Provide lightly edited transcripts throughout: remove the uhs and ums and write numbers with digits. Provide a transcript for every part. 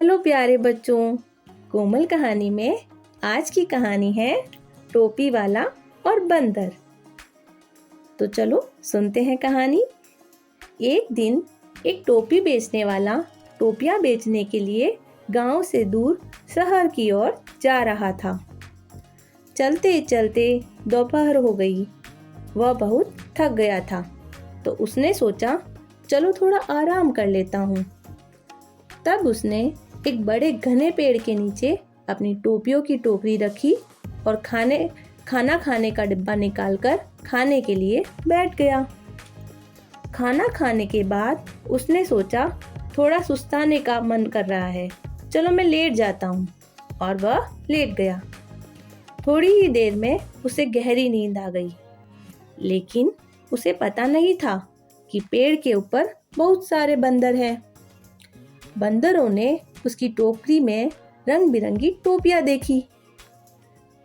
Hello प्यारे बच्चों, कोमल कहानी में आज की कहानी है टोपी वाला और बंदर। तो चलो सुनते हैं कहानी। एक दिन एक टोपी बेचने वाला टोपियां बेचने के लिए गांव से दूर शहर की ओर जा रहा था। चलते चलते दोपहर हो गई। वह बहुत थक गया था, तो उसने सोचा चलो थोड़ा आराम कर लेता हूँ। तब उसने एक बड़े घने पेड़ के नीचे अपनी टोपियों की टोकरी रखी और खाना खाने का डिब्बा निकालकर खाने के लिए बैठ गया। खाना खाने के बाद उसने सोचा थोड़ा सुस्ताने का मन कर रहा है, चलो मैं लेट जाता हूँ, और वह लेट गया। थोड़ी ही देर में उसे गहरी नींद आ गई, लेकिन उसे पता नहीं था कि पेड़ के ऊपर बहुत सारे बंदर हैं। बंदरों ने उसकी टोकरी में रंग बिरंगी टोपियां देखी।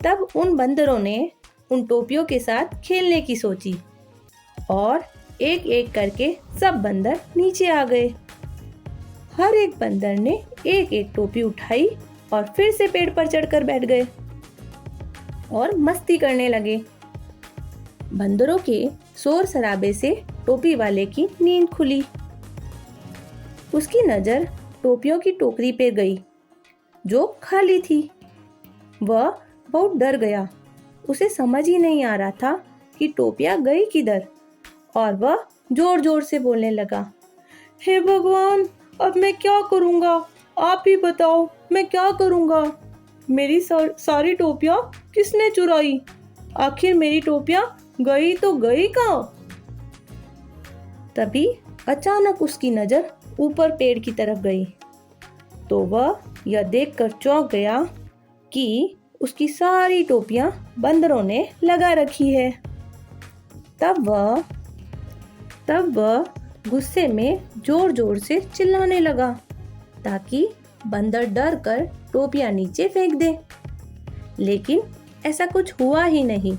तब उन बंदरों ने उन टोपियों के साथ खेलने की सोची और एक एक करके सब बंदर नीचे आ गए। हर एक बंदर ने एक एक टोपी उठाई और फिर से पेड़ पर चढ़कर बैठ गए और मस्ती करने लगे। बंदरों के शोर शराबे से टोपी वाले की नींद खुली। उसकी नजर टोपियों की टोकरी पे गई जो खाली थी। वह बहुत डर गया। उसे समझ ही नहीं आ रहा था कि टोपियां गई किधर, और वह जोर जोर से बोलने लगा, हे भगवान, अब मैं क्या करूँगा? आप ही बताओ, मैं क्या करूँगा? मेरी सारी टोपियां किसने चुराई? आखिर मेरी टोपियां गई तो गई कहाँ? तभी अचानक उसकी नजर ऊपर पेड़ की तरफ गई, तो वह यह देखकर चौंक गया कि उसकी सारी टोपियां बंदरों ने लगा रखी है। तब वह गुस्से में जोर जोर से चिल्लाने लगा ताकि बंदर डर कर टोपियां नीचे फेंक दे। लेकिन ऐसा कुछ हुआ ही नहीं,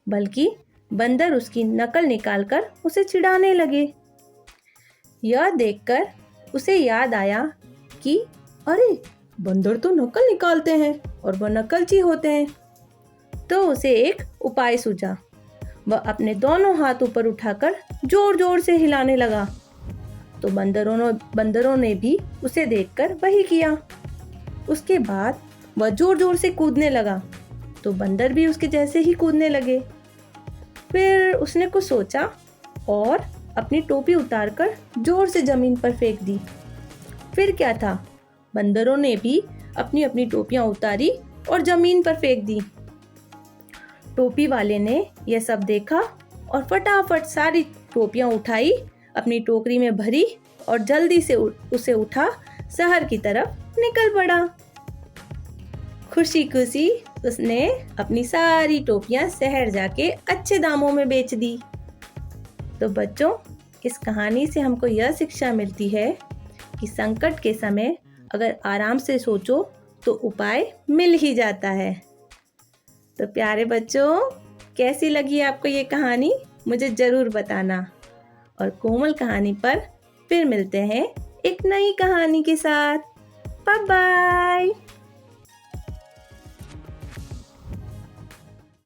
बल्कि बंदर उसकी नकल निकालकर उसे चिढ़ाने लगे। यह देखकर उसे याद आया कि अरे, बंदर तो नकल निकालते हैं और वह नकलची होते हैं। तो उसे एक उपाय सूझा। वह अपने दोनों हाथ ऊपर उठाकर जोर जोर से हिलाने लगा। तो बंदरों ने भी उसे देखकर वही किया। उसके बाद वह जोर जोर से कूदने लगा, तो बंदर भी उसके जैसे ही कूदने लगे। फिर उसने कुछ सोचा और अपनी टोपी उतारकर जोर से जमीन पर फेंक दी। फिर क्या था, बंदरों ने भी अपनी अपनी टोपियां उतारी और जमीन पर फेंक दी। टोपी वाले ने यह सब देखा और फटाफट सारी टोपियां उठाई, अपनी टोकरी में भरी और जल्दी से उसे उठा शहर की तरफ निकल पड़ा। खुशी खुशी उसने अपनी सारी टोपियां शहर जाके अच्छे दामों में बेच दी। तो बच्चों, इस कहानी से हमको यह शिक्षा मिलती है कि संकट के समय अगर आराम से सोचो तो उपाय मिल ही जाता है। तो प्यारे बच्चों, कैसी लगी आपको ये कहानी? मुझे ज़रूर बताना। और कोमल कहानी पर फिर मिलते हैं एक नई कहानी के साथ। Bye bye.